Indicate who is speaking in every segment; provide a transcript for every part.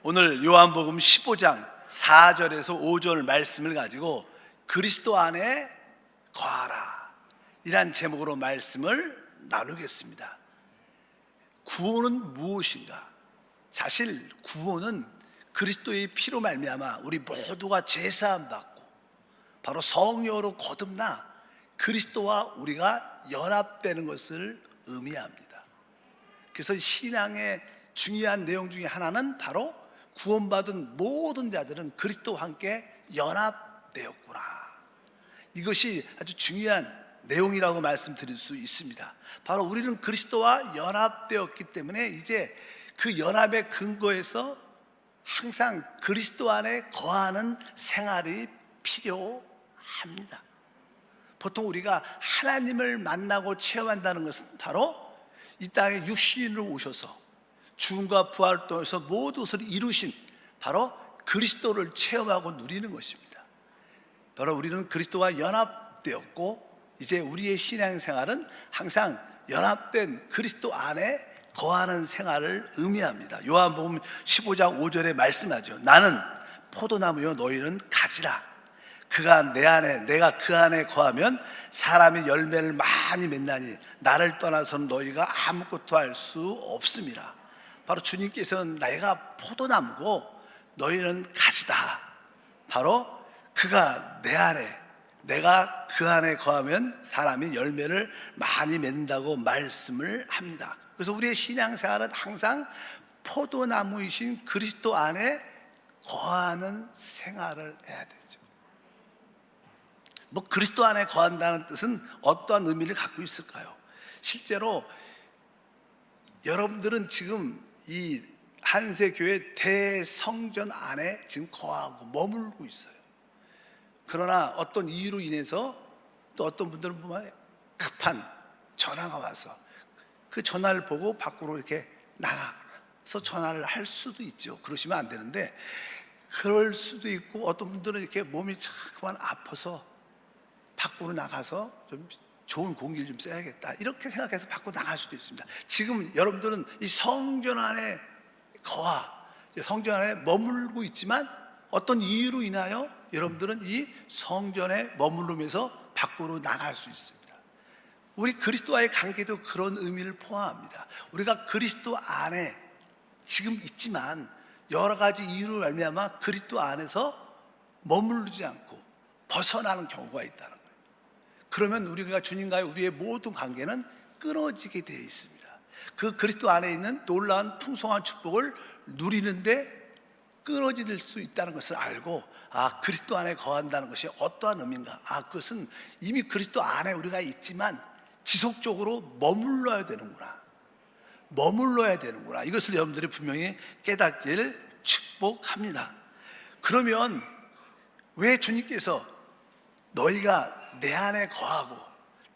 Speaker 1: 오늘 요한복음 15장 4절에서 5절 말씀을 가지고 그리스도 안에 거하라 이란 제목으로 말씀을 나누겠습니다. 구원은 무엇인가? 사실 구원은 그리스도의 피로 말미암아 우리 모두가 죄사함 받고 바로 성령으로 거듭나 그리스도와 우리가 연합되는 것을 의미합니다. 그래서 신앙의 중요한 내용 중에 하나는 바로 구원받은 모든 자들은 그리스도와 함께 연합되었구나. 이것이 아주 중요한 내용이라고 말씀드릴 수 있습니다. 바로 우리는 그리스도와 연합되었기 때문에 이제 그 연합의 근거에서 항상 그리스도 안에 거하는 생활이 필요합니다. 보통 우리가 하나님을 만나고 체험한다는 것은 바로 이 땅에 육신으로 오셔서 죽음과 부활을 통해서 모든 것을 이루신 바로 그리스도를 체험하고 누리는 것입니다. 바로 우리는 그리스도와 연합되었고 이제 우리의 신앙생활은 항상 연합된 그리스도 안에 거하는 생활을 의미합니다. 요한복음 15장 5절에 말씀하죠. 나는 포도나무요 너희는 가지라. 그가 내 안에 내가 그 안에 거하면 사람이 열매를 많이 맺나니 나를 떠나서는 너희가 아무것도 할 수 없음이라. 바로 주님께서는 내가 포도나무고 너희는 가지다. 바로 그가 내 안에 내가 그 안에 거하면 사람이 열매를 많이 맺는다고 말씀을 합니다. 그래서 우리의 신앙생활은 항상 포도나무이신 그리스도 안에 거하는 생활을 해야 되죠. 그리스도 안에 거한다는 뜻은 어떠한 의미를 갖고 있을까요? 실제로 여러분들은 지금 이 한세교회 대성전 안에 지금 거하고 머물고 있어요. 그러나 어떤 이유로 인해서 또 어떤 분들은 보면 급한 전화가 와서 그 전화를 보고 밖으로 이렇게 나가서 전화를 할 수도 있죠. 그러시면 안 되는데 그럴 수도 있고 어떤 분들은 이렇게 몸이 자꾸만 아파서 밖으로 나가서 좀 좋은 공기를 좀 쐬야겠다 이렇게 생각해서 밖으로 나갈 수도 있습니다. 지금 여러분들은 이 성전 안에 성전 안에 머물고 있지만 어떤 이유로 인하여 여러분들은 이 성전에 머무르면서 밖으로 나갈 수 있습니다. 우리 그리스도와의 관계도 그런 의미를 포함합니다. 우리가 그리스도 안에 지금 있지만 여러 가지 이유로 말미암아 그리스도 안에서 머무르지 않고 벗어나는 경우가 있다는 거예요. 그러면 우리가 주님과의 우리의 모든 관계는 끊어지게 되어 있습니다. 그 그리스도 안에 있는 놀라운 풍성한 축복을 누리는데 끊어질 수 있다는 것을 알고 그리스도 안에 거한다는 것이 어떠한 의미인가? 그것은 이미 그리스도 안에 우리가 있지만 지속적으로 머물러야 되는구나. 이것을 여러분들이 분명히 깨닫기를 축복합니다. 그러면 왜 주님께서 너희가 내 안에 거하고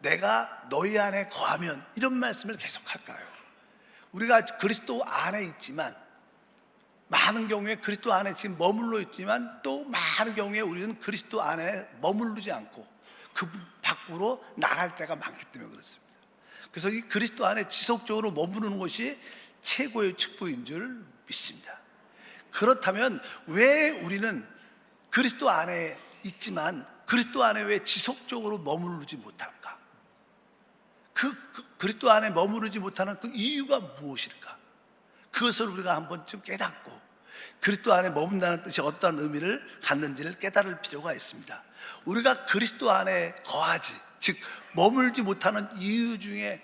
Speaker 1: 내가 너희 안에 거하면 이런 말씀을 계속할까요? 우리가 그리스도 안에 있지만 많은 경우에 그리스도 안에 지금 머물러 있지만 또 많은 경우에 우리는 그리스도 안에 머무르지 않고 그 밖으로 나갈 때가 많기 때문에 그렇습니다. 그래서 이 그리스도 안에 지속적으로 머무르는 것이 최고의 축복인 줄 믿습니다. 그렇다면 왜 우리는 그리스도 안에 있지만 그리스도 안에 왜 지속적으로 머무르지 못할까? 그리스도 안에 머무르지 못하는 그 이유가 무엇일까? 그것을 우리가 한 번쯤 깨닫고 그리스도 안에 머문다는 뜻이 어떤 의미를 갖는지를 깨달을 필요가 있습니다. 우리가 그리스도 안에 거하지, 즉 머물지 못하는 이유 중에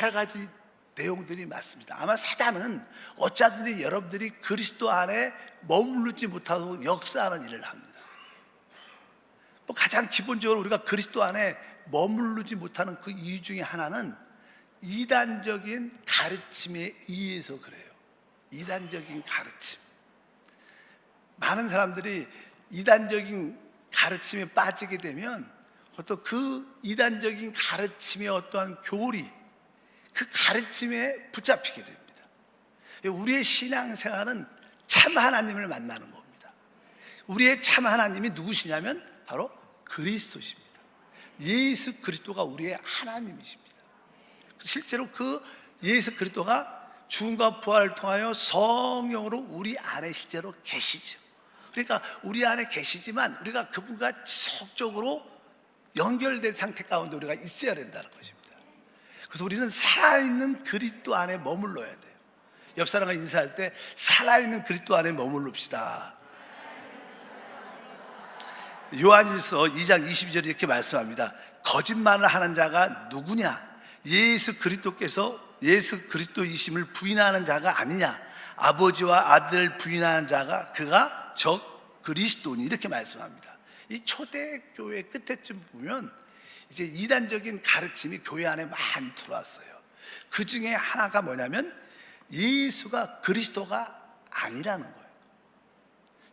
Speaker 1: 여러 가지 내용들이 많습니다. 아마 사단은 어쩌든지 여러분들이 그리스도 안에 머무르지 못하고 역사하는 일을 합니다. 가장 기본적으로 우리가 그리스도 안에 머무르지 못하는 그 이유 중에 하나는 이단적인 가르침에 의해서 그래요. 이단적인 가르침. 많은 사람들이 이단적인 가르침에 빠지게 되면 또 그 이단적인 가르침의 어떠한 교리, 그 가르침에 붙잡히게 됩니다. 우리의 신앙생활은 참 하나님을 만나는 겁니다. 우리의 참 하나님이 누구시냐면 바로 그리스도십니다. 예수 그리스도가 우리의 하나님이십니다. 실제로 그 예수 그리스도가 죽음과 부활을 통하여 성령으로 우리 안에 실제로 계시죠. 그러니까 우리 안에 계시지만 우리가 그분과 지속적으로 연결된 상태 가운데 우리가 있어야 된다는 것입니다. 그래서 우리는 살아있는 그리스도 안에 머물러야 돼요. 옆 사람과 인사할 때 살아있는 그리스도 안에 머물릅시다. 요한일서 2장 22절에 이렇게 말씀합니다. 거짓말을 하는 자가 누구냐? 예수 그리스도이심을 부인하는 자가 아니냐? 아버지와 아들을 부인하는 자가 그가 적 그리스도니, 이렇게 말씀합니다. 이 초대교회 끝에쯤 보면 이제 이단적인 가르침이 교회 안에 많이 들어왔어요. 그 중에 하나가 뭐냐면 예수가 그리스도가 아니라는 거예요.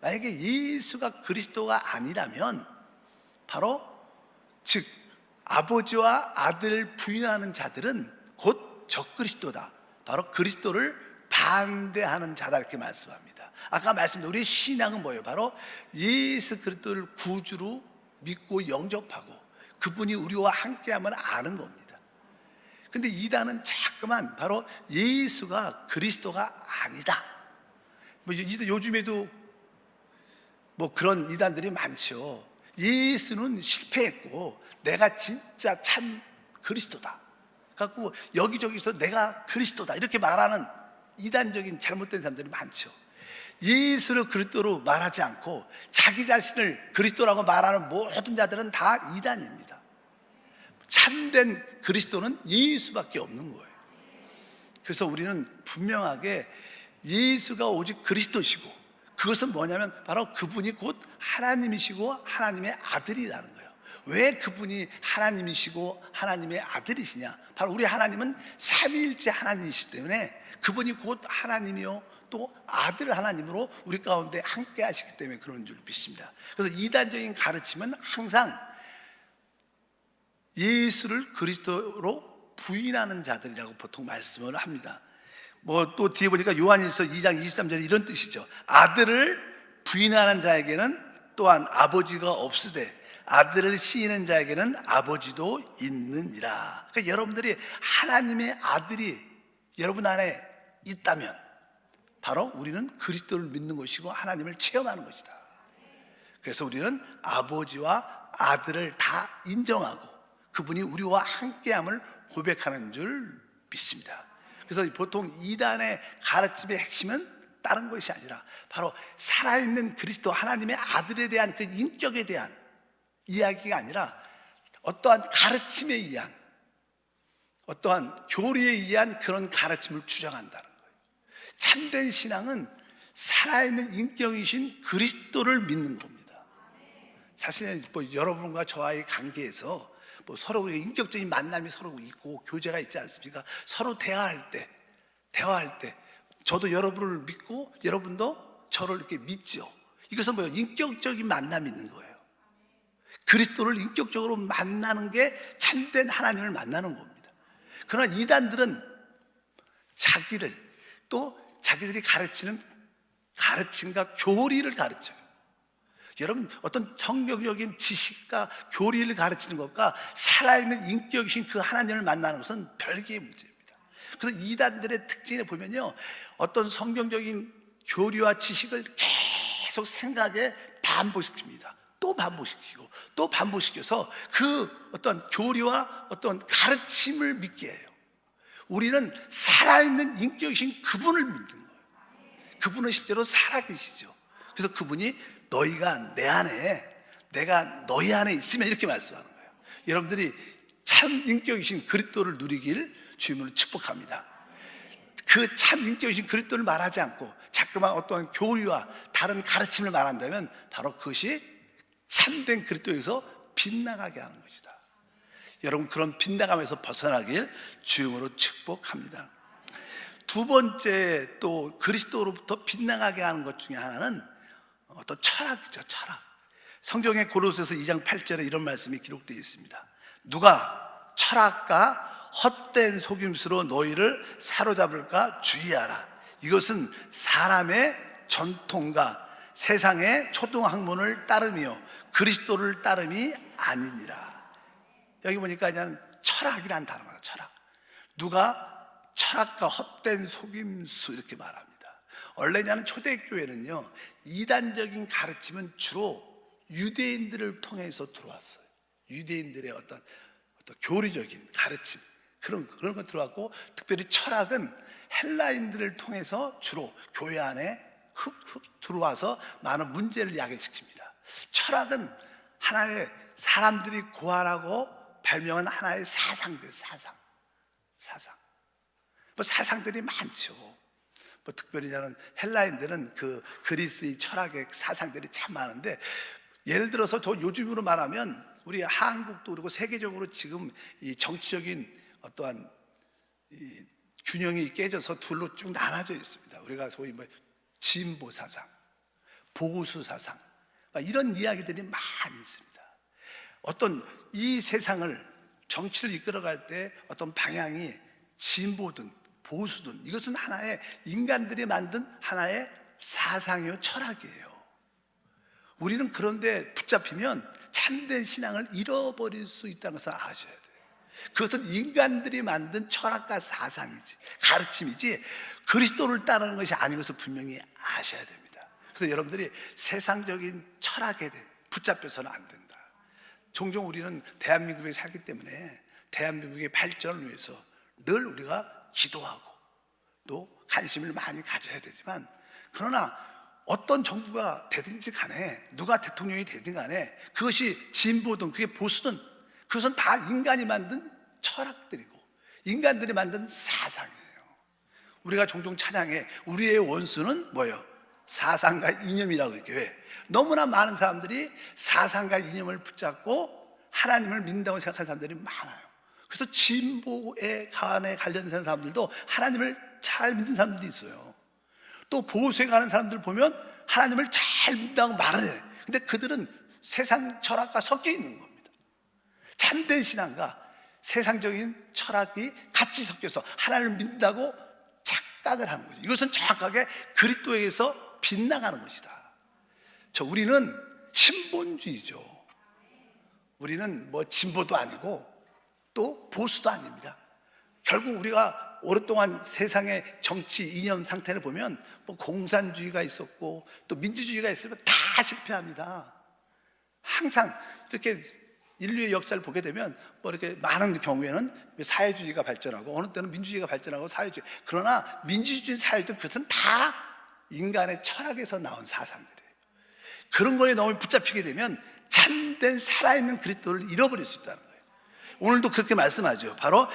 Speaker 1: 만약에 예수가 그리스도가 아니라면 바로 즉 아버지와 아들을 부인하는 자들은 곧 적그리스도다, 바로 그리스도를 반대하는 자다, 이렇게 말씀합니다. 아까 말씀드린 우리의 신앙은 뭐예요? 바로 예수 그리스도를 구주로 믿고 영접하고 그분이 우리와 함께하면 아는 겁니다. 근데 이단은 자꾸만 바로 예수가 그리스도가 아니다, 요즘에도 그런 이단들이 많죠. 예수는 실패했고 내가 진짜 참 그리스도다, 갖고 여기저기서 내가 그리스도다 이렇게 말하는 이단적인 잘못된 사람들이 많죠. 예수를 그리스도로 말하지 않고 자기 자신을 그리스도라고 말하는 모든 자들은 다 이단입니다. 참된 그리스도는 예수밖에 없는 거예요. 그래서 우리는 분명하게 예수가 오직 그리스도시고, 그것은 뭐냐면 바로 그분이 곧 하나님이시고 하나님의 아들이라는 거예요. 왜 그분이 하나님이시고 하나님의 아들이시냐? 바로 우리 하나님은 삼위일체 하나님이시기 때문에 그분이 곧 하나님이요 또 아들 하나님으로 우리 가운데 함께 하시기 때문에 그런 줄 믿습니다. 그래서 이단적인 가르침은 항상 예수를 그리스도로 부인하는 자들이라고 보통 말씀을 합니다. 또 뒤에 보니까 요한일서 2장 23절에 이런 뜻이죠. 아들을 부인하는 자에게는 또한 아버지가 없으되 아들을 시인하는 자에게는 아버지도 있느니라. 그러니까 여러분들이 하나님의 아들이 여러분 안에 있다면 바로 우리는 그리스도를 믿는 것이고 하나님을 체험하는 것이다. 그래서 우리는 아버지와 아들을 다 인정하고 그분이 우리와 함께함을 고백하는 줄 믿습니다. 그래서 보통 이단의 가르침의 핵심은 다른 것이 아니라 바로 살아있는 그리스도 하나님의 아들에 대한 그 인격에 대한 이야기가 아니라 어떠한 가르침에 의한, 어떠한 교리에 의한 그런 가르침을 주장한다는 거예요. 참된 신앙은 살아있는 인격이신 그리스도를 믿는 겁니다. 사실은 여러분과 저와의 관계에서 서로 인격적인 만남이 서로 있고 교제가 있지 않습니까? 서로 대화할 때 저도 여러분을 믿고 여러분도 저를 이렇게 믿죠. 이것은 뭐예요? 인격적인 만남이 있는 거예요. 그리스도를 인격적으로 만나는 게 참된 하나님을 만나는 겁니다. 그러나 이단들은 자기들이 가르치는 가르침과 교리를 가르쳐요. 여러분, 어떤 성경적인 지식과 교리를 가르치는 것과 살아있는 인격이신 그 하나님을 만나는 것은 별개의 문제입니다. 그래서 이단들의 특징에 보면요, 어떤 성경적인 교리와 지식을 계속 생각에 반복시킵니다. 또 반복시키고 또 반복시켜서 그 어떤 교리와 어떤 가르침을 믿게 해요. 우리는 살아있는 인격이신 그분을 믿는 거예요. 그분은 실제로 살아계시죠. 그래서 그분이 너희가 내 안에, 내가 너희 안에 있으면, 이렇게 말씀하는 거예요. 여러분들이 참 인격이신 그리스도를 누리길 주님으로 축복합니다. 그 참 인격이신 그리스도를 말하지 않고 자꾸만 어떠한 교리와 다른 가르침을 말한다면 바로 그것이 참된 그리스도에서 빗나가게 하는 것이다. 여러분, 그런 빗나감에서 벗어나길 주님으로 축복합니다. 두 번째, 또 그리스도로부터 빗나가게 하는 것 중에 하나는 어떤 철학이죠. 철학. 성경의 고로새서 2장 8절에 이런 말씀이 기록되어 있습니다. 누가 철학과 헛된 속임수로 너희를 사로잡을까 주의하라. 이것은 사람의 전통과 세상의 초등학문을 따르며 그리스도를 따름이 아니니라. 여기 보니까 그냥 철학이란 단어가, 철학. 누가 철학과 헛된 속임수 이렇게 말합니다. 원래냐는 초대교회는요, 이단적인 가르침은 주로 유대인들을 통해서 들어왔어요. 유대인들의 어떤 교리적인 가르침, 그런 거 들어왔고, 특별히 철학은 헬라인들을 통해서 주로 교회 안에 들어와서 많은 문제를 야기시킵니다. 철학은 하나의 사람들이 고안하고 발명한 하나의 사상들, 사상. 뭐 사상들이 많죠. 뭐 특별히 저는 헬라인들은 그 그리스의 철학의 사상들이 참 많은데, 예를 들어서 저 요즘으로 말하면 우리 한국도 그리고 세계적으로 지금 이 정치적인 어떠한 이 균형이 깨져서 둘로 쭉 나눠져 있습니다. 우리가 소위 뭐 진보 사상, 보수 사상, 이런 이야기들이 많이 있습니다. 어떤 이 세상을, 정치를 이끌어갈 때 어떤 방향이 진보든 보수든, 이것은 하나의 인간들이 만든 하나의 사상이요, 철학이에요. 우리는 그런데 붙잡히면 참된 신앙을 잃어버릴 수 있다는 것을 아셔야 돼요. 그것은 인간들이 만든 철학과 사상이지, 가르침이지 그리스도를 따르는 것이 아닌 것을 분명히 아셔야 됩니다. 그래서 여러분들이 세상적인 철학에 붙잡혀서는 안 된다. 종종 우리는 대한민국에 살기 때문에 대한민국의 발전을 위해서 늘 우리가 기도하고 또 관심을 많이 가져야 되지만, 그러나 어떤 정부가 되든지 간에, 누가 대통령이 되든 간에, 그것이 진보든 그게 보수든 그것은 다 인간이 만든 철학들이고 인간들이 만든 사상이에요. 우리가 종종 찬양해 우리의 원수는 뭐예요? 사상과 이념이라고. 이렇게 왜? 너무나 많은 사람들이 사상과 이념을 붙잡고 하나님을 믿는다고 생각하는 사람들이 많아요. 그래서 진보에 관련된 사람들도 하나님을 잘 믿는 사람들이 있어요. 또 보수에 가는 사람들 보면 하나님을 잘 믿는다고 말을 해. 근데 그들은 세상 철학과 섞여 있는 겁니다. 참된 신앙과 세상적인 철학이 같이 섞여서 하나님을 믿는다고 착각을 하는 거죠. 이것은 정확하게 그리스도에게서 빗나가는 것이다. 우리는 신본주의죠. 우리는 뭐 진보도 아니고 또 보수도 아닙니다. 결국 우리가 오랫동안 세상의 정치 이념 상태를 보면 뭐 공산주의가 있었고 또 민주주의가 있으면 다 실패합니다. 항상 이렇게 인류의 역사를 보게 되면 뭐 이렇게 많은 경우에는 사회주의가 발전하고 어느 때는 민주주의가 발전하고 사회주의, 그러나 민주주의, 사회주의, 그것은 다 인간의 철학에서 나온 사상들이에요. 그런 거에 너무 붙잡히게 되면 참된 살아있는 그리스도를 잃어버릴 수 있다는 거예요. 오늘도 그렇게 말씀하죠. 바로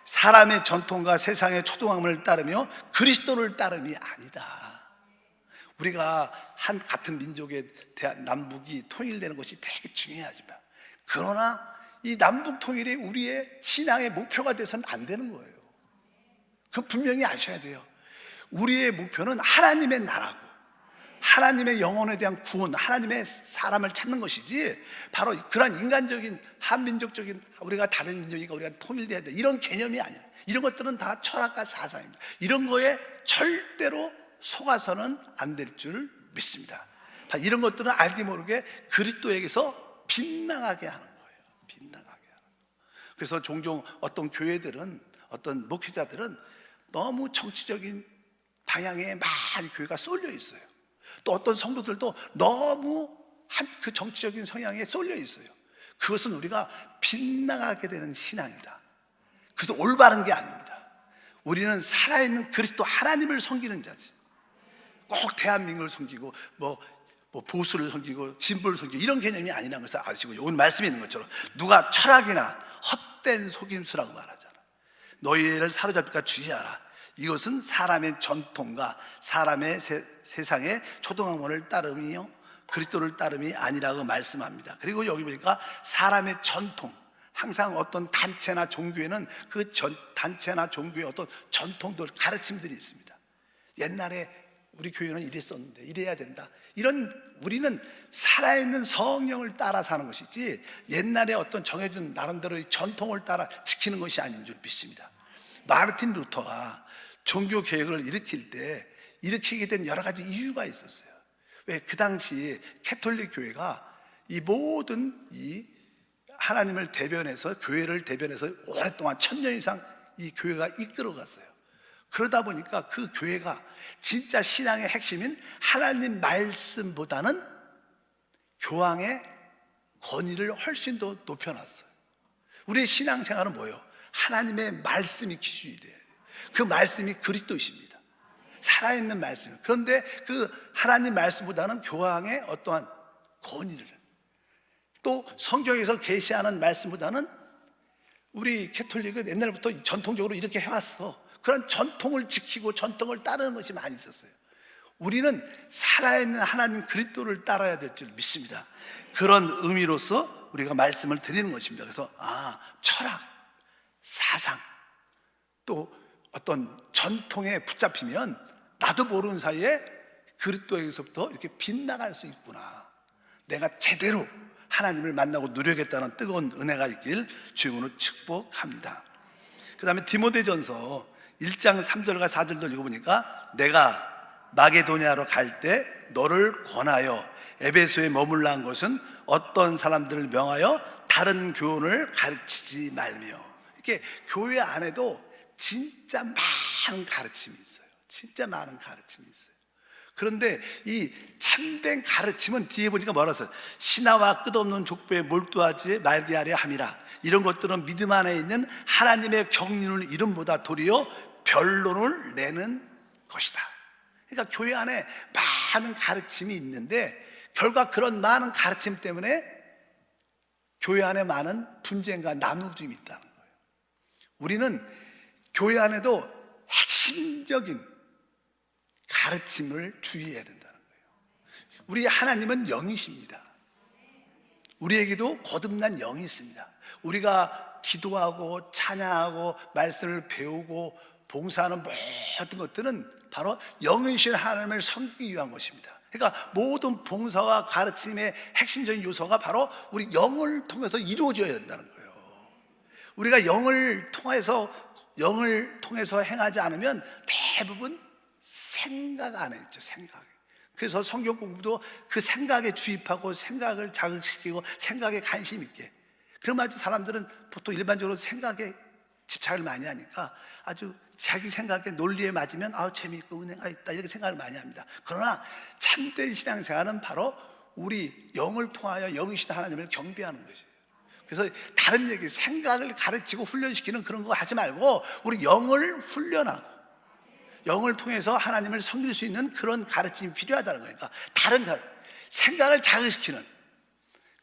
Speaker 1: 사람의 전통과 세상의 초등학문을 따르며 그리스도를 따름이 아니다. 우리가 한 같은 민족의 남북이 통일되는 것이 되게 중요하지만, 그러나 이 남북 통일이 우리의 신앙의 목표가 돼서는 안 되는 거예요. 그 분명히 아셔야 돼요. 우리의 목표는 하나님의 나라고 하나님의 영혼에 대한 구원, 하나님의 사람을 찾는 것이지, 바로 그런 인간적인 한민족적인 우리가 다른 민족이니까 우리가 통일돼야 돼, 이런 개념이 아니라, 이런 것들은 다 철학과 사상입니다. 이런 거에 절대로 속아서는 안 될 줄 믿습니다. 이런 것들은 알게 모르게 그리스도에게서 빗나가게 하는 거예요. 빗나가게 하는 거예요. 그래서 종종 어떤 교회들은, 어떤 목회자들은 너무 정치적인 방향에 많이 교회가 쏠려 있어요. 또 어떤 성도들도 너무 그 정치적인 성향에 쏠려 있어요. 그것은 우리가 빗나가게 되는 신앙이다. 그것도 올바른 게 아닙니다. 우리는 살아있는 그리스도 하나님을 섬기는 자지, 꼭 대한민국을 섬기고 뭐 보수를 섬기고 진보를 섬기고 이런 개념이 아니라는 것을 아시고, 오늘 말씀에 있는 것처럼 누가 철학이나 헛된 속임수라고 말하잖아. 너희를 사로잡힐까 주의하라. 이것은 사람의 전통과 사람의 세상의 초등학문을 따름이요 그리스도를 따름이 아니라고 말씀합니다. 그리고 여기 보니까 사람의 전통, 항상 어떤 단체나 종교에는 그 단체나 종교의 어떤 전통들, 가르침들이 있습니다. 옛날에 우리 교회는 이랬었는데 이래야 된다, 이런, 우리는 살아있는 성령을 따라 사는 것이지 옛날에 어떤 정해진 나름대로의 전통을 따라 지키는 것이 아닌 줄 믿습니다. 마르틴 루터가 종교 개혁을 일으키게 된 여러 가지 이유가 있었어요. 왜? 그 당시 캐톨릭 교회가 이 모든 이 하나님을 대변해서, 교회를 대변해서 오랫동안 1000년 이상 이 교회가 이끌어갔어요. 그러다 보니까 그 교회가 진짜 신앙의 핵심인 하나님 말씀보다는 교황의 권위를 훨씬 더 높여놨어요. 우리의 신앙생활은 뭐예요? 하나님의 말씀이 기준이 돼요. 그 말씀이 그리스도이십니다. 살아있는 말씀. 그런데 그 하나님 말씀보다는 교황의 어떠한 권위를, 또 성경에서 계시하는 말씀보다는, 우리 캐톨릭은 옛날부터 전통적으로 이렇게 해왔어. 그런 전통을 지키고 전통을 따르는 것이 많이 있었어요. 우리는 살아있는 하나님 그리스도를 따라야 될 줄 믿습니다. 그런 의미로서 우리가 말씀을 드리는 것입니다. 그래서 철학, 사상, 또 어떤 전통에 붙잡히면 나도 모르는 사이에 그리스도에게서부터 이렇게 빗나갈 수 있구나. 내가 제대로 하나님을 만나고 누려야겠다는 뜨거운 은혜가 있길 주님으로 축복합니다. 그 다음에 디모데전서 1장 3절과 4절도 읽어보니까, 내가 마게도냐로 갈 때 너를 권하여 에베소에 머물라 한 것은 어떤 사람들을 명하여 다른 교훈을 가르치지 말며. 이렇게 교회 안에도 진짜 많은 가르침이 있어요. 진짜 많은 가르침이 있어요. 그런데 이 참된 가르침은 뒤에 보니까 뭐라 써요? 신하와 끝없는 족보에 몰두하지 말게 하려 함이라. 이런 것들은 믿음 안에 있는 하나님의 경륜을 이름보다 도리어 변론을 내는 것이다. 그러니까 교회 안에 많은 가르침이 있는데, 결과 그런 많은 가르침 때문에 교회 안에 많은 분쟁과 나누어짐이 있다는 거예요. 우리는 교회 안에도 핵심적인 가르침을 주의해야 된다는 거예요. 우리 하나님은 영이십니다. 우리에게도 거듭난 영이 있습니다. 우리가 기도하고 찬양하고 말씀을 배우고 봉사하는 모든 것들은 바로 영이신 하나님을 섬기기 위한 것입니다. 그러니까 모든 봉사와 가르침의 핵심적인 요소가 바로 우리 영을 통해서 이루어져야 된다는 거예요. 우리가 영을 통해서 행하지 않으면 대부분 생각 안에 있죠. 생각. 그래서 성경 공부도 그 생각에 주입하고 생각을 자극시키고 생각에 관심 있게. 그러면 아주 사람들은 보통 일반적으로 생각에 집착을 많이 하니까 아주 자기 생각에 논리에 맞으면 재미있고 은혜가 있다, 이렇게 생각을 많이 합니다. 그러나 참된 신앙생활은 바로 우리 영을 통하여 영이신 하나님을 경배하는 것이에요. 그래서 다른 얘기, 생각을 가르치고 훈련시키는 그런 거 하지 말고 우리 영을 훈련하고 영을 통해서 하나님을 섬길 수 있는 그런 가르침이 필요하다는 거니까, 다른 생각을 자극시키는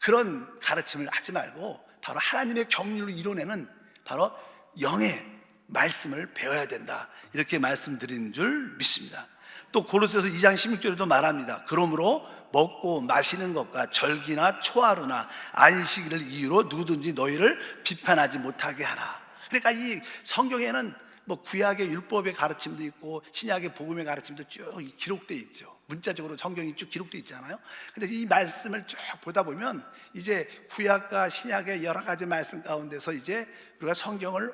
Speaker 1: 그런 가르침을 하지 말고 바로 하나님의 경륜을 이뤄내는 바로 영의 말씀을 배워야 된다, 이렇게 말씀드린 줄 믿습니다. 또 고로새서 2장 16절에도 말합니다. 그러므로 먹고 마시는 것과 절기나 초하루나 안식일을 이유로 누구든지 너희를 비판하지 못하게 하라. 그러니까 이 성경에는 구약의 율법의 가르침도 있고 신약의 복음의 가르침도 쭉 기록되어 있죠. 문자적으로 성경이 쭉 기록되어 있잖아요. 근데 이 말씀을 쭉 보다 보면 이제 구약과 신약의 여러 가지 말씀 가운데서 이제 우리가 성경을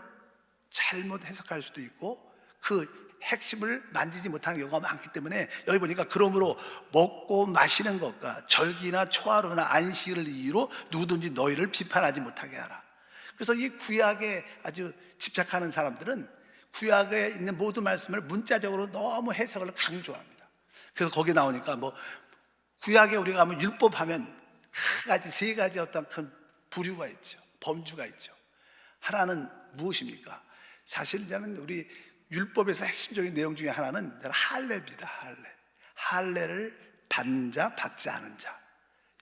Speaker 1: 잘못 해석할 수도 있고 그 핵심을 만지지 못하는 경우가 많기 때문에, 여기 보니까 그러므로 먹고 마시는 것과 절기나 초하루나 안식일을 이유로 누구든지 너희를 비판하지 못하게 하라. 그래서 이 구약에 아주 집착하는 사람들은 구약에 있는 모든 말씀을 문자적으로 너무 해석을 강조합니다. 그래서 거기에 나오니까 구약에 우리가 가면 율법하면 세 가지 어떤 큰 부류가 있죠. 범주가 있죠. 하나는 무엇입니까? 사실 저는 우리 율법에서 핵심적인 내용 중에 하나는 할례입니다. 할례를 받는 자, 받지 않은 자,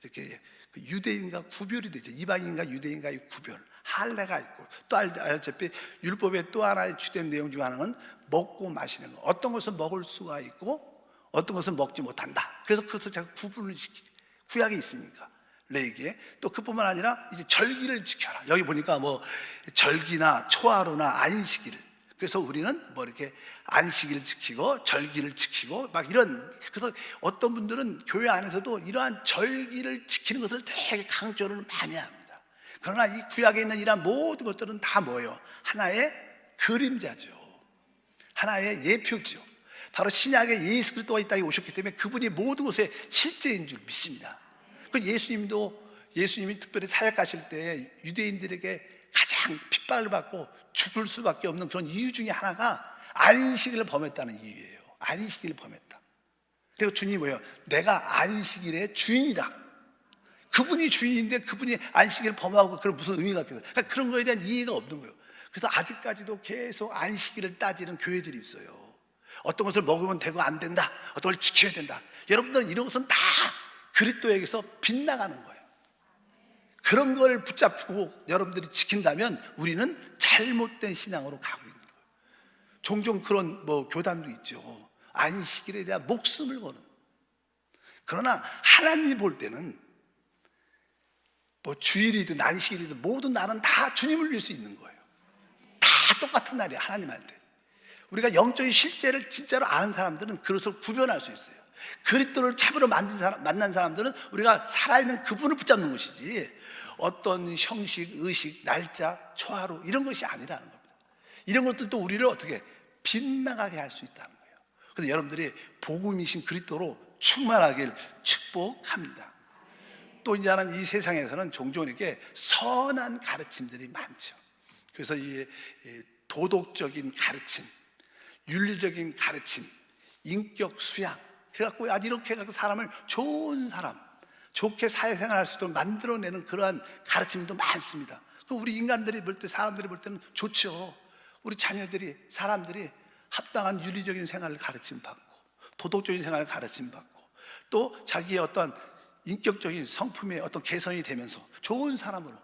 Speaker 1: 이렇게 유대인과 구별이 되죠. 이방인과 유대인과의 구별, 할례가 있고, 또 알다시피 율법의 또 하나의 주된 내용 중 하나는 먹고 마시는 것. 어떤 것은 먹을 수가 있고 어떤 것은 먹지 못한다. 그래서 그것을 제가 구분을 시키죠. 구약에 있으니까. 레위기에. 또 그뿐만 아니라 이제 절기를 지켜라. 여기 보니까 절기나 초하루나 안식일. 그래서 우리는 이렇게 안식일을 지키고 절기를 지키고 그래서 어떤 분들은 교회 안에서도 이러한 절기를 지키는 것을 되게 강조를 많이 합니다. 그러나 이 구약에 있는 이러한 모든 것들은 다 뭐예요? 하나의 그림자죠. 하나의 예표죠. 바로 신약에 예수 그리스도가 이 땅에 오셨기 때문에 그분이 모든 것의 실제인 줄 믿습니다. 그 예수님이 특별히 사역하실 때 유대인들에게 가장 핍박을 받고 죽을 수밖에 없는 그런 이유 중에 하나가 안식일을 범했다는 이유예요. 안식일을 범했다. 그리고 주님이 뭐예요? 내가 안식일의 주인이다. 그분이 주인인데 그분이 안식일을 범하고 그런 무슨 의미가 있겠어요? 그러니까 그런 거에 대한 이해가 없는 거예요. 그래서 아직까지도 계속 안식일을 따지는 교회들이 있어요. 어떤 것을 먹으면 되고 안 된다, 어떤 걸 지켜야 된다. 여러분들은 이런 것은 다 그리스도에게서 빗나가는 거예요. 그런 걸 붙잡고 여러분들이 지킨다면 우리는 잘못된 신앙으로 가고 있는 거예요. 종종 그런 교단도 있죠. 안식일에 대한 목숨을 거는. 그러나 하나님이 볼 때는 주일이든 안식일이든 모든 날은 다 주님을 위해서 있는 거예요. 다 똑같은 날이에요. 하나님 할 때. 우리가 영적인 실제를 진짜로 아는 사람들은 그것을 구별할 수 있어요. 그리스도를 참으로 만난 사람들은 우리가 살아있는 그분을 붙잡는 것이지 어떤 형식, 의식, 날짜, 초하루 이런 것이 아니라는 겁니다. 이런 것들도 우리를 어떻게 빗나가게 할 수 있다는 거예요. 그래서 여러분들이 복음이신 그리스도로 충만하길 축복합니다. 또 이제는 이 세상에서는 종종 이렇게 선한 가르침들이 많죠. 그래서 이 도덕적인 가르침, 윤리적인 가르침, 인격 수양, 그래갖고 이렇게 해갖고 사람을 좋은 사람, 좋게 사회생활할 수 있도록 만들어내는 그러한 가르침도 많습니다. 우리 인간들이 볼 때, 사람들이 볼 때는 좋죠. 우리 자녀들이, 사람들이 합당한 윤리적인 생활을 가르침 받고, 도덕적인 생활을 가르침 받고, 또 자기의 어떤 인격적인 성품의 어떤 개선이 되면서 좋은 사람으로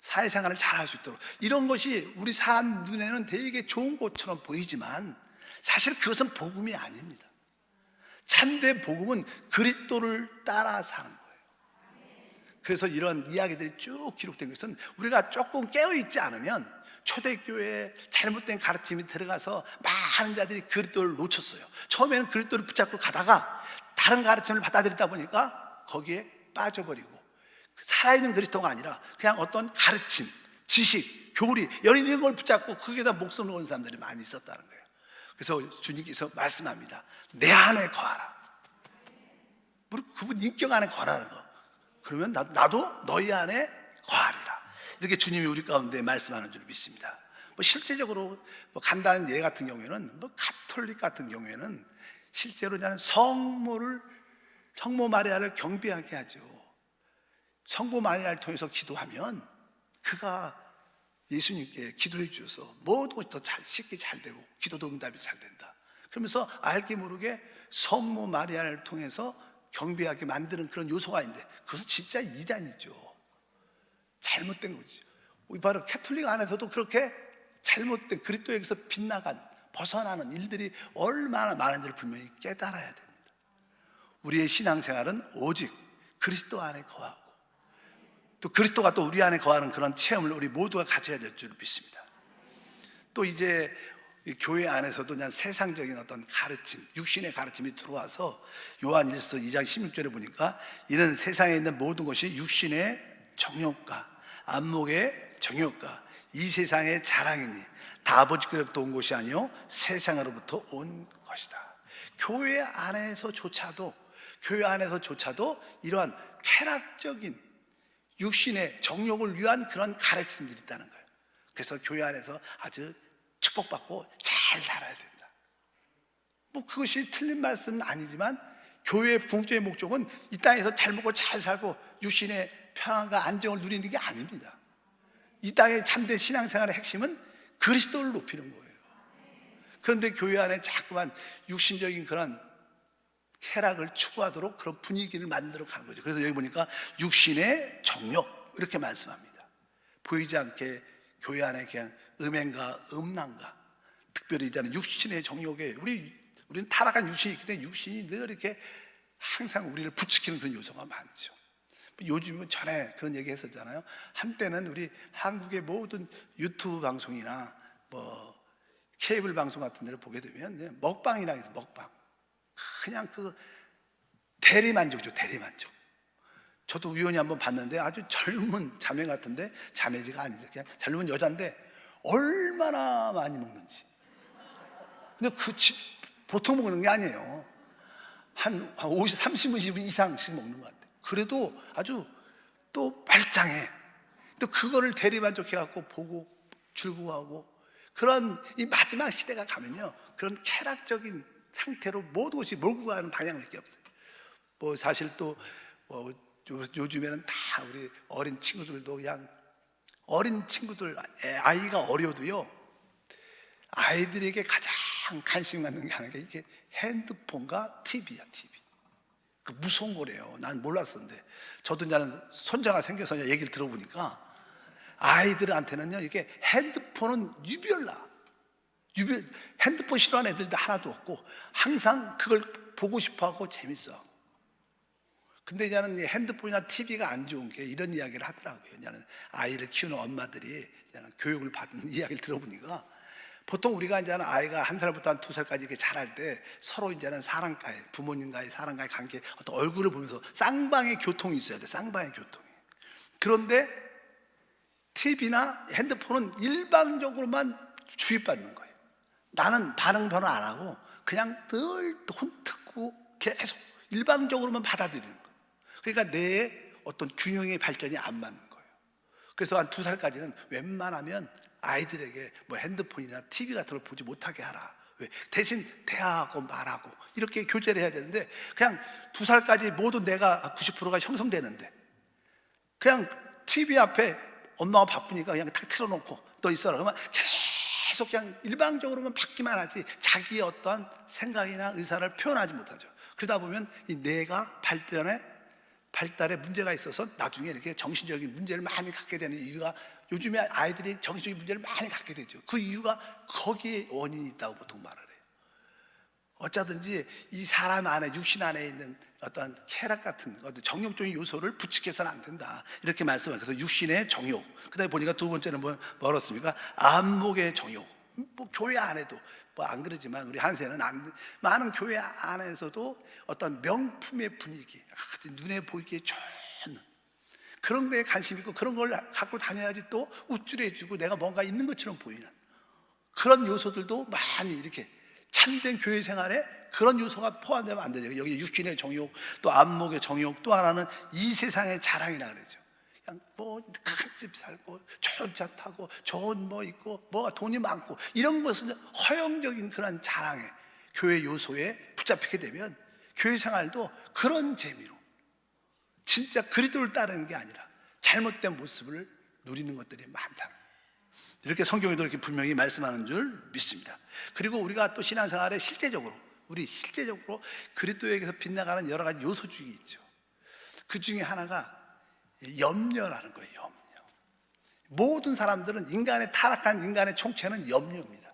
Speaker 1: 사회생활을 잘 할 수 있도록, 이런 것이 우리 사람 눈에는 되게 좋은 것처럼 보이지만 사실 그것은 복음이 아닙니다. 참된 복음은 그리스도를 따라 사는 거예요. 그래서 이런 이야기들이 쭉 기록된 것은 우리가 조금 깨어있지 않으면 초대교회에 잘못된 가르침이 들어가서 많은 자들이 그리스도를 놓쳤어요. 처음에는 그리스도를 붙잡고 가다가 다른 가르침을 받아들이다 보니까 거기에 빠져버리고, 살아있는 그리스도가 아니라 그냥 어떤 가르침, 지식, 교리 이런 걸 붙잡고 거기에다 목숨을 거는 사람들이 많이 있었다는 거예요. 그래서 주님께서 말씀합니다. 내 안에 거하라. 그분 인격 안에 거하라는 거. 그러면 나도 너희 안에 거하리라. 이렇게 주님이 우리 가운데 말씀하는 줄 믿습니다. 실제적으로 간단한 예 같은 경우에는 가톨릭 같은 경우에는 실제로 성모 마리아를 경배하게 하죠. 성모 마리아를 통해서 기도하면 그가 예수님께 기도해 주셔서 모든 것이 더 쉽게 잘 되고 기도도 응답이 잘 된다. 그러면서 알게 모르게 성모 마리아를 통해서 경배하게 만드는 그런 요소가 있는데 그것은 진짜 이단이죠. 잘못된 거죠. 바로 캐톨릭 안에서도 그렇게 잘못된 그리스도에게서 빗나간 벗어나는 일들이 얼마나 많은지를 분명히 깨달아야 됩니다. 우리의 신앙생활은 오직 그리스도 안에 거하고 또 그리스도가 또 우리 안에 거하는 그런 체험을 우리 모두가 가져야 될 줄 믿습니다. 또 이제 교회 안에서도 그냥 세상적인 어떤 가르침, 육신의 가르침이 들어와서 요한일서 2장 16절에 보니까 이는 세상에 있는 모든 것이 육신의 정욕과 안목의 정욕과 이 세상의 자랑이니 다 아버지께로부터 온 것이 아니요 세상으로부터 온 것이다. 교회 안에서조차도 이러한 쾌락적인 육신의 정욕을 위한 그런 가르침들이 있다는 거예요. 그래서 교회 안에서 아주 축복받고 잘 살아야 된다. 그것이 틀린 말씀은 아니지만 교회의 궁극적인 목적은 이 땅에서 잘 먹고 잘 살고 육신의 평안과 안정을 누리는 게 아닙니다. 이 땅의 참된 신앙생활의 핵심은 그리스도를 높이는 거예요. 그런데 교회 안에 자꾸만 육신적인 그런 쾌락을 추구하도록 그런 분위기를 만들어 가는 거죠. 그래서 여기 보니까 육신의 정욕 이렇게 말씀합니다. 보이지 않게 교회 안에 그냥 음행과 음란과 특별히 이제는 육신의 정욕에 우리는 타락한 육신이 있기 때문에 육신이 늘 이렇게 항상 우리를 부추기는 그런 요소가 많죠. 요즘은 전에 그런 얘기 했었잖아요. 한때는 우리 한국의 모든 유튜브 방송이나 케이블 방송 같은 데를 보게 되면 먹방이라고 해서 먹방, 그냥 대리만족이죠. 대리만족. 저도 우연히 한번 봤는데 아주 젊은 자매 같은데, 자매지가 아니죠, 그냥 젊은 여자인데 얼마나 많이 먹는지. 근데 보통 먹는 게 아니에요. 한 50, 30분 이상씩 먹는 것 같아요. 그래도 아주 또 말짱해. 또 그거를 대리만족해갖고 보고 즐거워하고, 그런 이 마지막 시대가 가면요, 그런 쾌락적인 상태로 모든 것이 몰고 가는 방향밖에 없어요. 뭐 사실 또 요즘에는 다 우리 어린 친구들도 그냥 어린 친구들 아이가 어려도요, 아이들에게 가장 관심 갖는 게 하는 게 이게 핸드폰과 TV야, TV. 그 무서운 거래요. 난 몰랐었는데, 저도 이제 손자가 생겨서 이제 얘기를 들어보니까 아이들한테는요, 이게 핸드폰은 핸드폰 싫어하는 애들도 하나도 없고 항상 그걸 보고 싶어하고 재밌어하고. 근데 이제는 핸드폰이나 TV가 안 좋은 게 이런 이야기를 하더라고요. 이제는 아이를 키우는 엄마들이 이제는 교육을 받은 이야기를 들어보니까, 보통 우리가 이제는 아이가 1살부터 한 2살까지 이렇게 자랄 때 서로 이제는 사랑가의, 부모님과의 사랑가의 관계, 어떤 얼굴을 보면서 쌍방의 교통이 있어야 돼. 쌍방의 교통이. 그런데 TV나 핸드폰은 일방적으로만 주입받는 거예요. 나는 반응 변화 안 하고 그냥 늘 혼특고 계속 일방적으로만 받아들이는 거예요. 그러니까 내 어떤 균형의 발전이 안 맞는 거예요. 그래서 한 2살까지는 웬만하면 아이들에게 뭐 핸드폰이나 TV 같은 걸 보지 못하게 하라. 왜? 대신 대화하고 말하고 이렇게 교제를 해야 되는데, 그냥 2살까지 모두 내가 90%가 형성되는데 그냥 TV 앞에 엄마가 바쁘니까 그냥 탁 틀어놓고 너 있어라 그러면 계속 그냥 일방적으로만 받기만 하지 자기의 어떠한 생각이나 의사를 표현하지 못하죠. 그러다 보면 이 뇌가 발달에 문제가 있어서 나중에 이렇게 정신적인 문제를 많이 갖게 되는 이유가, 요즘에 아이들이 정신적인 문제를 많이 갖게 되죠. 그 이유가 거기에 원인이 있다고 보통 말을 해요. 어쩌든지 이 사람 안에, 육신 안에 있는 어떤 쾌락 같은 어떤 정욕적인 요소를 부추겨서는 안 된다, 이렇게 말씀하세요. 그래서 육신의 정욕, 그 다음에 보니까 두 번째는 뭐였습니까? 안목의 정욕. 뭐 교회 안에도 뭐 안 그러지만 우리 한세는 많은 교회 안에서도 어떤 명품의 분위기, 눈에 보이기에 좋은 그런 거에 관심 있고 그런 걸 갖고 다녀야지 또 우쭐해지고 내가 뭔가 있는 것처럼 보이는 그런 요소들도 많이 이렇게 참된 교회 생활에 그런 요소가 포함되면 안 되죠. 여기 육신의 정욕, 또 안목의 정욕, 또 하나는 이 세상의 자랑이라 그러죠. 그냥 뭐 큰 집 살고 좋은 차 타고 좋은 뭐 있고 뭐가 돈이 많고 이런 것은 허영적인 그런 자랑에, 교회 요소에 붙잡히게 되면 교회 생활도 그런 재미로 진짜 그리스도를 따르는 게 아니라 잘못된 모습을 누리는 것들이 많다는 거예요. 이렇게 성경에도 이렇게 분명히 말씀하는 줄 믿습니다. 그리고 우리가 또 신앙생활에 실제적으로 그리스도에게서 빗나가는 여러 가지 요소들이 있죠. 그 중에 하나가 염려라는 거예요. 염려. 모든 사람들은 타락한 인간의 총체는 염려입니다.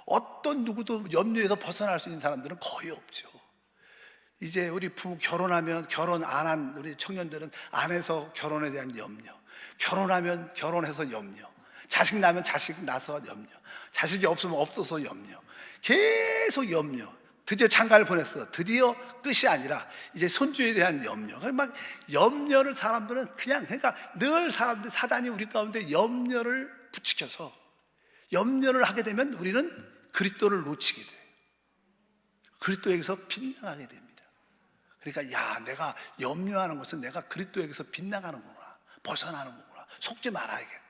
Speaker 1: 어떤 누구도 염려에서 벗어날 수 있는 사람들은 거의 없죠. 이제 우리 부모 결혼하면, 결혼 안 한 우리 청년들은 안에서 결혼에 대한 염려, 결혼하면 결혼해서 염려, 자식 낳으면 자식 낳아서 염려, 자식이 없으면 없어서 염려, 계속 염려. 드디어 장가를 보냈어. 드디어 끝이 아니라 이제 손주에 대한 염려. 막 염려를 사람들은 그러니까 늘 사단이 우리 가운데 염려를 부추겨서 염려를 하게 되면 우리는 그리스도를 놓치게 돼요. 그리스도에게서 빗나가게 됩니다. 그러니까 내가 염려하는 것은 내가 그리스도에게서 빗나가는구나, 벗어나는 거구나, 속지 말아야겠다.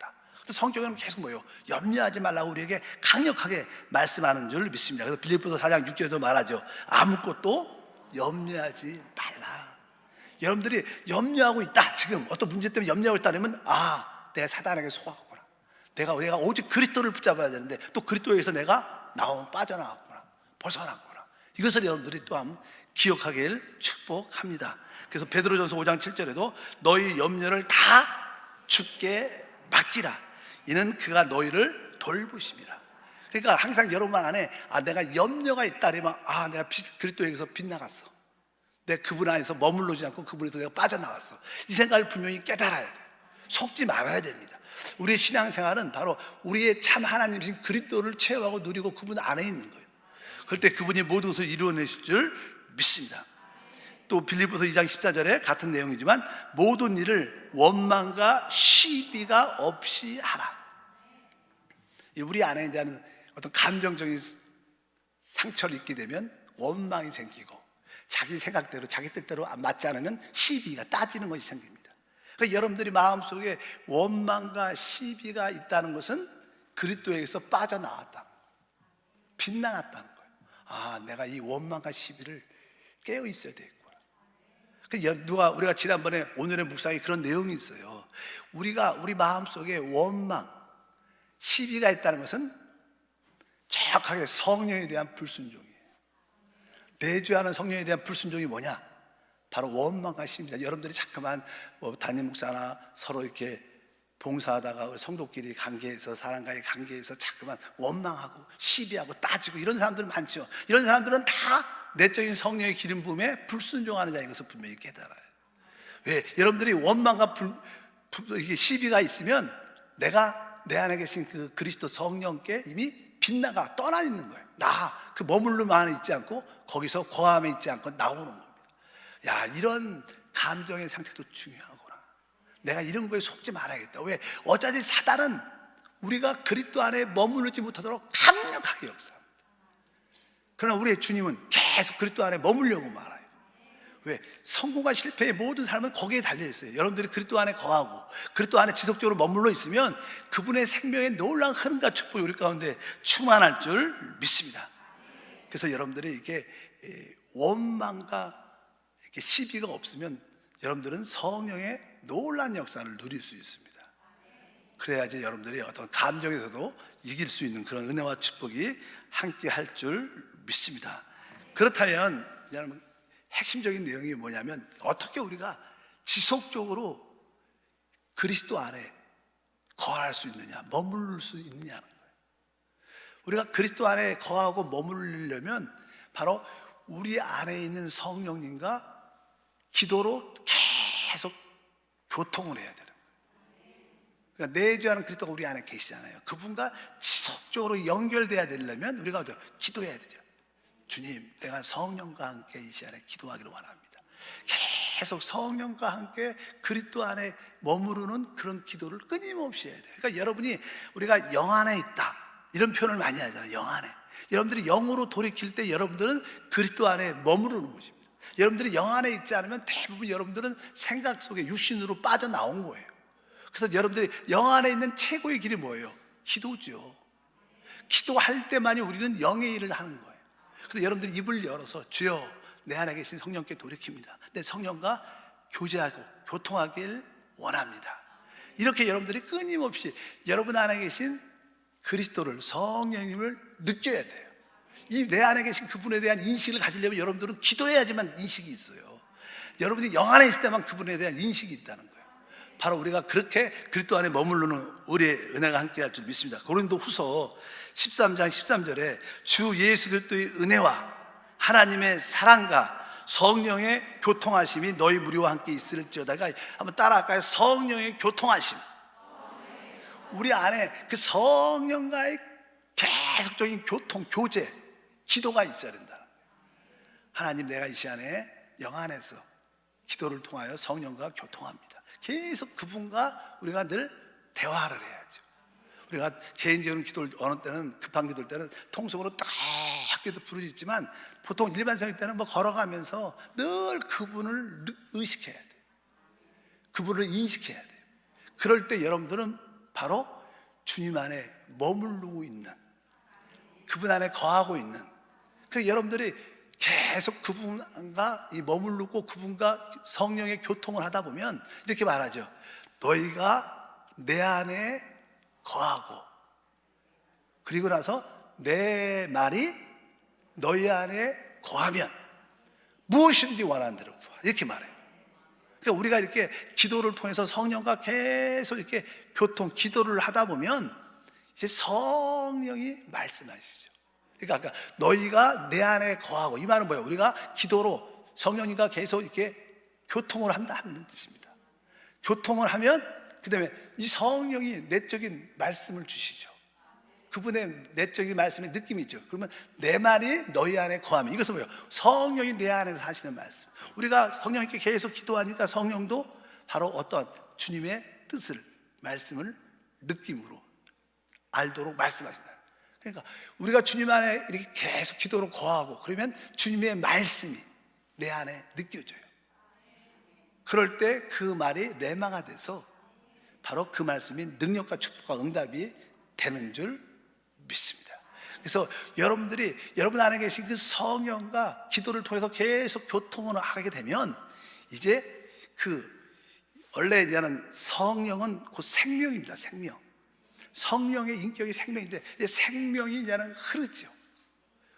Speaker 1: 성경은 계속 염려하지 말라고 우리에게 강력하게 말씀하는 줄 믿습니다. 그래서 빌립보서 4장 6절에도 말하죠. 아무것도 염려하지 말라. 여러분들이 염려하고 있다, 지금 어떤 문제 때문에 염려하고 있다 그러면 내가 사단에게 속았구나, 내가 오직 그리스도를 붙잡아야 되는데 또 그리스도에서 내가 빠져나갔구나, 벗어났구나. 이것을 여러분들이 또 한번 기억하길 축복합니다. 그래서 베드로전서 5장 7절에도 너희 염려를 다 주께 맡기라. 이는 그가 너희를 돌보심이라. 그러니까 항상 여러분 안에 내가 염려가 있다 그러면 내가 그리스도에게서 빗나갔어, 내가 그분 안에서 머물러지 않고 그분에서 내가 빠져나왔어, 이 생각을 분명히 깨달아야 돼. 속지 말아야 됩니다. 우리의 신앙생활은 바로 우리의 참 하나님이신 그리스도를 체험하고 누리고 그분 안에 있는 거예요. 그럴 때 그분이 모든 것을 이루어내실 줄 믿습니다. 또 빌립보서 2장 14절에 같은 내용이지만 모든 일을 원망과 시비가 없이 하라. 우리 안에 대한 어떤 감정적인 상처를 입게 되면 원망이 생기고, 자기 생각대로 자기 뜻대로 맞지 않으면 시비가, 따지는 것이 생깁니다. 그러니까 여러분들이 마음속에 원망과 시비가 있다는 것은 그리스도에게서 빠져나왔다는 거예요. 빗나갔다는 거예요. 아, 내가 이 원망과 시비를 깨어 있어야 되겠구나. 우리가 지난번에 오늘의 묵상에 그런 내용이 있어요. 우리 마음속에 원망, 시비가 있다는 것은 정확하게 성령에 대한 불순종이에요. 내주하는 성령에 대한 불순종이 뭐냐? 바로 원망과 시비입니다. 여러분들이 자꾸만 담임 목사나 서로 이렇게 봉사하다가 성도끼리 관계에서, 사람과의 관계에서 자꾸만 원망하고 시비하고 따지고 이런 사람들 많죠. 이런 사람들은 다 내적인 성령의 기름 부음에 불순종하는 자인 것을 분명히 깨달아요. 왜? 여러분들이 원망과 이게 시비가 있으면 내가 내 안에 계신 그 그리스도 성령께 이미 빗나가 떠나 있는 거예요. 그 머물러만 있지 않고 거기서 거함에 있지 않고 나오는 겁니다. 야, 이런 감정의 상태도 중요하구나. 내가 이런 거에 속지 말아야겠다. 왜? 어차피 사단은 우리가 그리스도 안에 머무르지 못하도록 강력하게 역사합니다. 그러나 우리의 주님은 계속 그리스도 안에 머물려고 말아요. 왜? 성공과 실패의 모든 삶은 거기에 달려 있어요. 여러분들이 그리스도 안에 거하고 그리스도 안에 지속적으로 머물러 있으면 그분의 생명의 놀라운 흐름과 축복이 우리 가운데 충만할 줄 믿습니다. 그래서 여러분들이 이렇게 원망과 이렇게 시비가 없으면 여러분들은 성령의 놀라운 역사를 누릴 수 있습니다. 그래야지 여러분들이 어떤 감정에서도 이길 수 있는 그런 은혜와 축복이 함께 할 줄 믿습니다. 그렇다면 여러분, 핵심적인 내용이 뭐냐면 어떻게 우리가 지속적으로 그리스도 안에 거할 수 있느냐, 머무를 수 있느냐는 거예요. 우리가 그리스도 안에 거하고 머무르려면 바로 우리 안에 있는 성령님과 기도로 계속 교통을 해야 되는 거예요. 그러니까 내주하는 그리스도가 우리 안에 계시잖아요. 그분과 지속적으로 연결돼야 되려면 우리가 어떻게 기도해야 되죠. 주님, 내가 성령과 함께 이 시간에 기도하기를 원합니다. 계속 성령과 함께 그리스도 안에 머무르는 그런 기도를 끊임없이 해야 돼요. 그러니까 여러분이 우리가 영 안에 있다 이런 표현을 많이 하잖아요. 영 안에. 여러분들이 영으로 돌이킬 때 여러분들은 그리스도 안에 머무르는 것입니다. 여러분들이 영 안에 있지 않으면 대부분 여러분들은 생각 속에 육신으로 빠져나온 거예요. 그래서 여러분들이 영 안에 있는 최고의 길이 뭐예요? 기도죠. 기도할 때만이 우리는 영의 일을 하는 거예요. 그래서 여러분들이 입을 열어서 주여 내 안에 계신 성령께 돌이킵니다. 내 성령과 교제하고 교통하길 원합니다. 이렇게 여러분들이 끊임없이 여러분 안에 계신 그리스도를, 성령님을 느껴야 돼요. 이 내 안에 계신 그분에 대한 인식을 가지려면 여러분들은 기도해야지만 인식이 있어요. 여러분이 영 안에 있을 때만 그분에 대한 인식이 있다는 거예요. 바로 우리가 그렇게 그리스도 안에 머무르는 우리의 은혜가 함께할 줄 믿습니다. 고린도후서 13장 13절에 주 예수 그리스도의 은혜와 하나님의 사랑과 성령의 교통하심이 너희 무리와 함께 있을지어다. 한번 따라할까요? 성령의 교통하심. 우리 안에 그 성령과의 계속적인 교통, 교제, 기도가 있어야 된다. 하나님, 내가 이 시간에 영 안에서 기도를 통하여 성령과 교통합니다. 계속 그분과 우리가 늘 대화를 해야죠. 우리가 개인적으로 기도를 어느 때는 급한 기도일 때는 통성으로 딱 기도 부르짖지만 보통 일반적일 때는 걸어가면서 늘 그분을 의식해야 돼요. 그분을 인식해야 돼요. 그럴 때 여러분들은 바로 주님 안에 머무르고 있는, 그분 안에 거하고 있는, 그래서 여러분들이 계속 그분과 머무르고 그분과 성령의 교통을 하다 보면 이렇게 말하죠. 너희가 내 안에 거하고 그리고 나서 내 말이 너희 안에 거하면 무엇인지 원하는 대로 구하, 이렇게 말해요. 그러니까 우리가 이렇게 기도를 통해서 성령과 계속 이렇게 기도를 하다 보면 이제 성령이 말씀하시죠. 그러니까 아까 너희가 내 안에 거하고, 이 말은 뭐예요? 우리가 기도로 성령님과 계속 이렇게 교통을 한다는 뜻입니다. 교통을 하면 그 다음에 이 성령이 내적인 말씀을 주시죠. 그분의 내적인 말씀의 느낌이 있죠. 그러면 내 말이 너희 안에 거하면, 이것은 뭐예요? 성령이 내 안에서 하시는 말씀. 우리가 성령님께 계속 기도하니까 성령도 바로 어떤 주님의 뜻을, 말씀을 느낌으로 알도록 말씀하신다. 그러니까 우리가 주님 안에 이렇게 계속 기도로 거하고 그러면 주님의 말씀이 내 안에 느껴져요. 그럴 때 그 말이 레마가 돼서 바로 그 말씀이 능력과 축복과 응답이 되는 줄 믿습니다. 그래서 여러분들이 여러분 안에 계신 그 성령과 기도를 통해서 계속 교통을 하게 되면 이제 원래 이제는 성령은 곧 생명입니다. 생명. 성령의 인격이 생명인데 이제 생명이 이제는 흐르죠.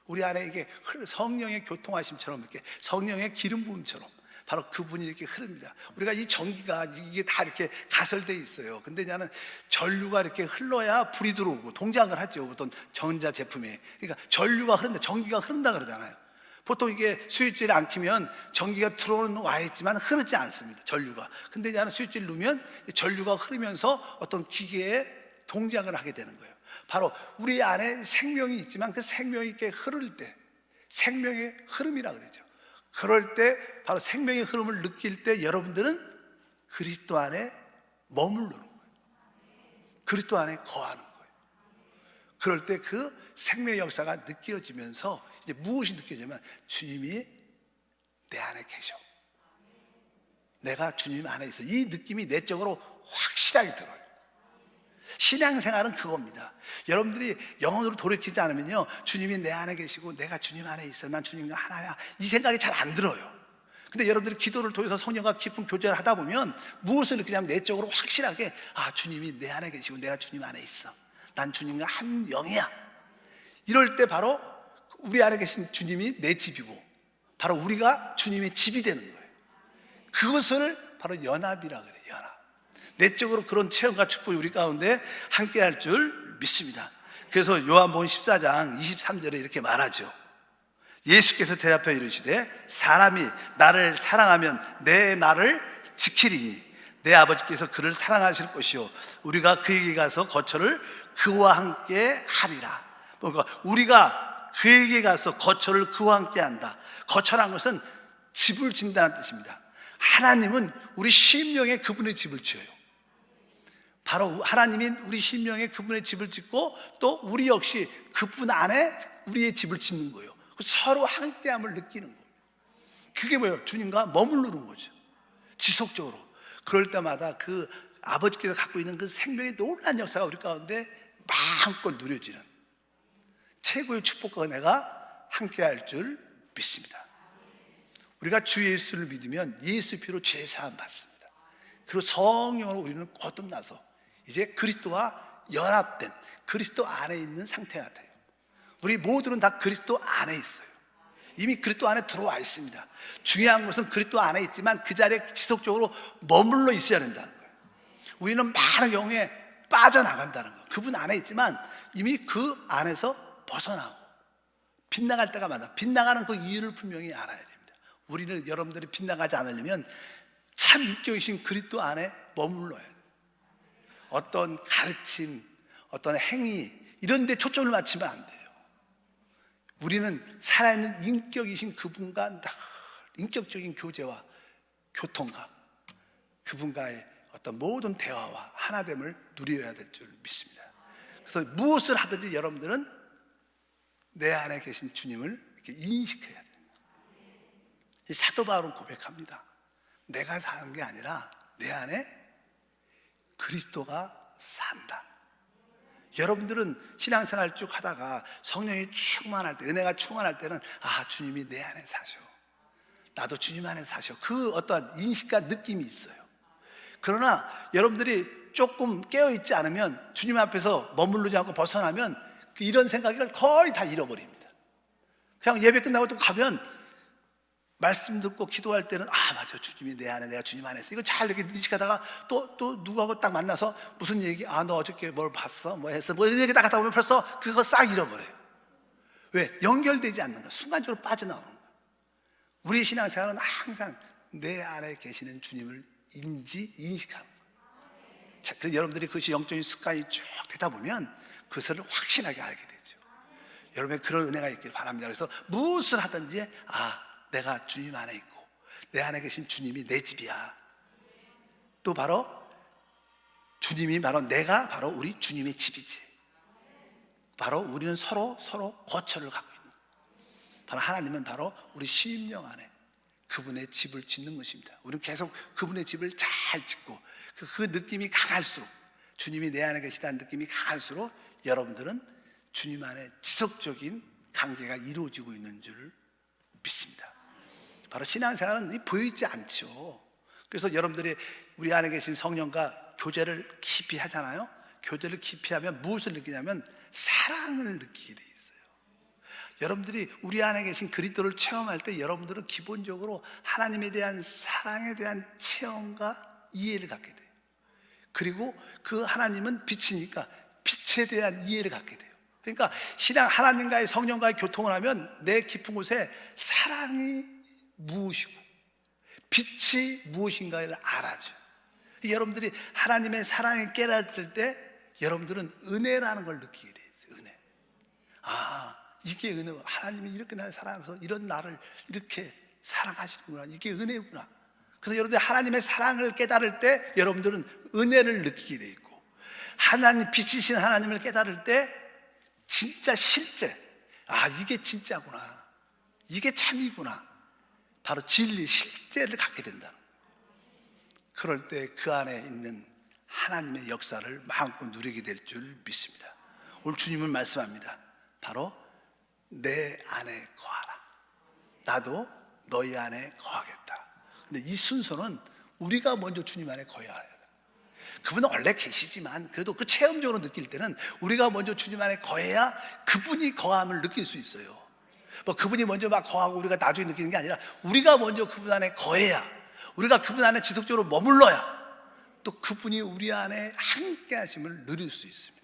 Speaker 1: 우리 안에 이게 성령의 교통하심처럼 이렇게 성령의 기름 부음처럼 바로 그분이 이렇게 흐릅니다. 우리가 이 전기가 이게 다 이렇게 가설돼 있어요. 근데 이제는 전류가 이렇게 흘러야 불이 들어오고 동작을 하죠. 어떤 전자 제품에. 그러니까 전류가 흐른다, 전기가 흐른다 그러잖아요. 보통 이게 스위치를 안 켜면 전기가 들어오는 와 있지만 흐르지 않습니다. 전류가. 근데 이제는 스위치를 누르면 전류가 흐르면서 어떤 기계에 동작을 하게 되는 거예요. 바로 우리 안에 생명이 있지만 그 생명이 이렇게 흐를 때 생명의 흐름이라고 그러죠. 그럴 때 바로 생명의 흐름을 느낄 때 여러분들은 그리스도 안에 머무르는 거예요. 그리스도 안에 거하는 거예요. 그럴 때 그 생명의 역사가 느껴지면서 이제 무엇이 느껴지면 주님이 내 안에 계셔. 내가 주님 안에 있어. 이 느낌이 내적으로 확실하게 들어요. 신앙생활은 그겁니다. 여러분들이 영혼으로 돌이키지 않으면요, 주님이 내 안에 계시고 내가 주님 안에 있어, 난 주님과 하나야, 이 생각이 잘 안 들어요. 근데 여러분들이 기도를 통해서 성령과 깊은 교제를 하다 보면 무엇을 느끼냐면 내적으로 확실하게 주님이 내 안에 계시고 내가 주님 안에 있어, 난 주님과 한 영이야. 이럴 때 바로 우리 안에 계신 주님이 내 집이고 바로 우리가 주님의 집이 되는 거예요. 그것을 바로 연합이라 그래요. 연합. 내적으로 그런 체험과 축복이 우리 가운데 함께 할 줄 믿습니다. 그래서 요한복음 14장 23절에 이렇게 말하죠. 예수께서 대답하여 이르시되 사람이 나를 사랑하면 내 말을 지키리니 내 아버지께서 그를 사랑하실 것이요 우리가 그에게 가서 거처를 그와 함께 하리라. 그러니까 우리가 그에게 가서 거처를 그와 함께 한다. 거처란 것은 집을 짓는다는 뜻입니다. 하나님은 우리 심령에 그분의 집을 지어요. 바로 하나님이 우리 심령에 그분의 집을 짓고 또 우리 역시 그분 안에 우리의 집을 짓는 거예요. 서로 함께함을 느끼는 거예요. 그게 뭐예요? 주님과 머무르는 거죠. 지속적으로. 그럴 때마다 그 아버지께서 갖고 있는 그 생명의 놀라운 역사가 우리 가운데 마음껏 누려지는 최고의 축복과 은혜가 함께할 줄 믿습니다. 우리가 주 예수를 믿으면 예수 피로 죄 사함 받습니다. 그리고 성령으로 우리는 거듭나서 이제 그리스도와 연합된 그리스도 안에 있는 상태가 돼요. 우리 모두는 다 그리스도 안에 있어요. 이미 그리스도 안에 들어와 있습니다. 중요한 것은 그리스도 안에 있지만 그 자리에 지속적으로 머물러 있어야 된다는 거예요. 우리는 많은 경우에 빠져나간다는 거예요. 그분 안에 있지만 이미 그 안에서 벗어나고 빗나갈 때가 많아. 빗나가는 그 이유를 분명히 알아야 됩니다. 우리는 여러분들이 빗나가지 않으려면 참 인격이신 그리스도 안에 머물러야 돼요. 어떤 가르침, 어떤 행위 이런 데 초점을 맞추면 안 돼요. 우리는 살아있는 인격이신 그분과 늘 인격적인 교제와 교통과 그분과의 어떤 모든 대화와 하나됨을 누려야 될 줄 믿습니다. 그래서 무엇을 하든지 여러분들은 내 안에 계신 주님을 이렇게 인식해야 돼요. 이 사도 바울은 고백합니다. 내가 사는 게 아니라 내 안에 그리스도가 산다. 여러분들은 신앙생활 쭉 하다가 성령이 충만할 때, 은혜가 충만할 때는 주님이 내 안에 사셔, 나도 주님 안에 사셔, 그 어떠한 인식과 느낌이 있어요. 그러나 여러분들이 조금 깨어있지 않으면 주님 앞에서 머무르지 않고 벗어나면 이런 생각을 거의 다 잃어버립니다. 그냥 예배 끝나고 또 가면 말씀 듣고 기도할 때는 맞아, 주님이 내 안에, 내가 주님 안에 있어, 이거 잘 이렇게 인식하다가 또 누구하고 딱 만나서 무슨 얘기, 너 어저께 뭘 봤어? 뭐 했어? 뭐 이런 얘기 딱 하다 보면 벌써 그거 싹 잃어버려요. 왜? 연결되지 않는 거야. 순간적으로 빠져나오는 거야. 우리의 신앙생활은 항상 내 안에 계시는 주님을 인식하는 거예요. 자, 그래서 여러분들이 그것이 영적인 습관이 쭉 되다 보면 그것을 확신하게 알게 되죠. 여러분의 그런 은혜가 있길 바랍니다. 그래서 무엇을 하든지 내가 주님 안에 있고 내 안에 계신 주님이 내 집이야. 또 바로 주님이 바로 내가 바로 우리 주님의 집이지. 바로 우리는 서로 거처를 갖고 있는, 바로 하나님은 바로 우리 심령 안에 그분의 집을 짓는 것입니다. 우리는 계속 그분의 집을 잘 짓고 그 느낌이 강할수록 주님이 내 안에 계시다는 느낌이 강할수록 여러분들은 주님 안에 지속적인 관계가 이루어지고 있는 줄 믿습니다. 바로 신앙생활은 보이지 않죠. 그래서 여러분들이 우리 안에 계신 성령과 교제를 깊이 하잖아요. 교제를 깊이 하면 무엇을 느끼냐면 사랑을 느끼게 돼 있어요. 여러분들이 우리 안에 계신 그리스도를 체험할 때 여러분들은 기본적으로 하나님에 대한 사랑에 대한 체험과 이해를 갖게 돼요. 그리고 그 하나님은 빛이니까 빛에 대한 이해를 갖게 돼요. 그러니까 신앙 하나님과의 성령과의 교통을 하면 내 깊은 곳에 사랑이 무엇이고 빛이 무엇인가를 알아줘요. 여러분들이 하나님의 사랑을 깨달을 때 여러분들은 은혜라는 걸 느끼게 돼요. 은혜. 아, 이게 은혜구나. 하나님이 이렇게 나를 사랑하면서 이런 나를 이렇게 사랑하시는구나. 이게 은혜구나. 그래서 여러분들이 하나님의 사랑을 깨달을 때 여러분들은 은혜를 느끼게 돼 있고, 하나님 빛이신 하나님을 깨달을 때 진짜 실제, 아 이게 진짜구나, 이게 참이구나, 바로 진리 실제를 갖게 된다. 그럴 때 그 안에 있는 하나님의 역사를 마음껏 누리게 될 줄 믿습니다. 오늘 주님은 말씀합니다. 바로 내 안에 거하라. 나도 너희 안에 거하겠다. 근데 이 순서는 우리가 먼저 주님 안에 거해야 해요. 그분은 원래 계시지만 그래도 그 체험적으로 느낄 때는 우리가 먼저 주님 안에 거해야 그분이 거함을 느낄 수 있어요. 뭐 그분이 먼저 막 거하고 우리가 나중에 느끼는 게 아니라 우리가 먼저 그분 안에 거해야, 우리가 그분 안에 지속적으로 머물러야 또 그분이 우리 안에 함께 하심을 누릴 수 있습니다.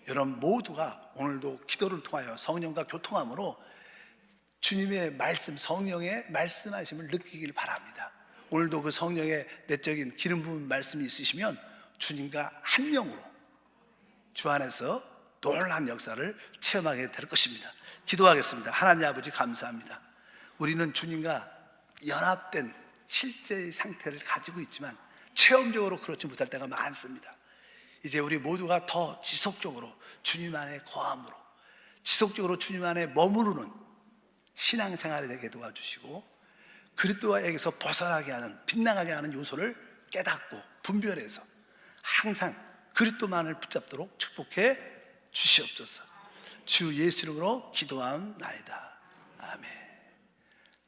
Speaker 1: 여러분 모두가 오늘도 기도를 통하여 성령과 교통함으로 주님의 말씀, 성령의 말씀하심을 느끼길 바랍니다. 오늘도 그 성령의 내적인 기름 부은 말씀이 있으시면 주님과 한 영으로 주 안에서 놀라운 역사를 체험하게 될 것입니다. 기도하겠습니다. 하나님 아버지 감사합니다. 우리는 주님과 연합된 실제의 상태를 가지고 있지만 체험적으로 그렇지 못할 때가 많습니다. 이제 우리 모두가 더 지속적으로 주님 안에 거함으로 지속적으로 주님 안에 머무르는 신앙생활이 되게 도와주시고, 그리스도에게서 벗어나게 하는, 빗나가게 하는 요소를 깨닫고 분별해서 항상 그리스도만을 붙잡도록 축복해 주시옵소서. 주 예수 이름으로 기도함나이다. 아멘.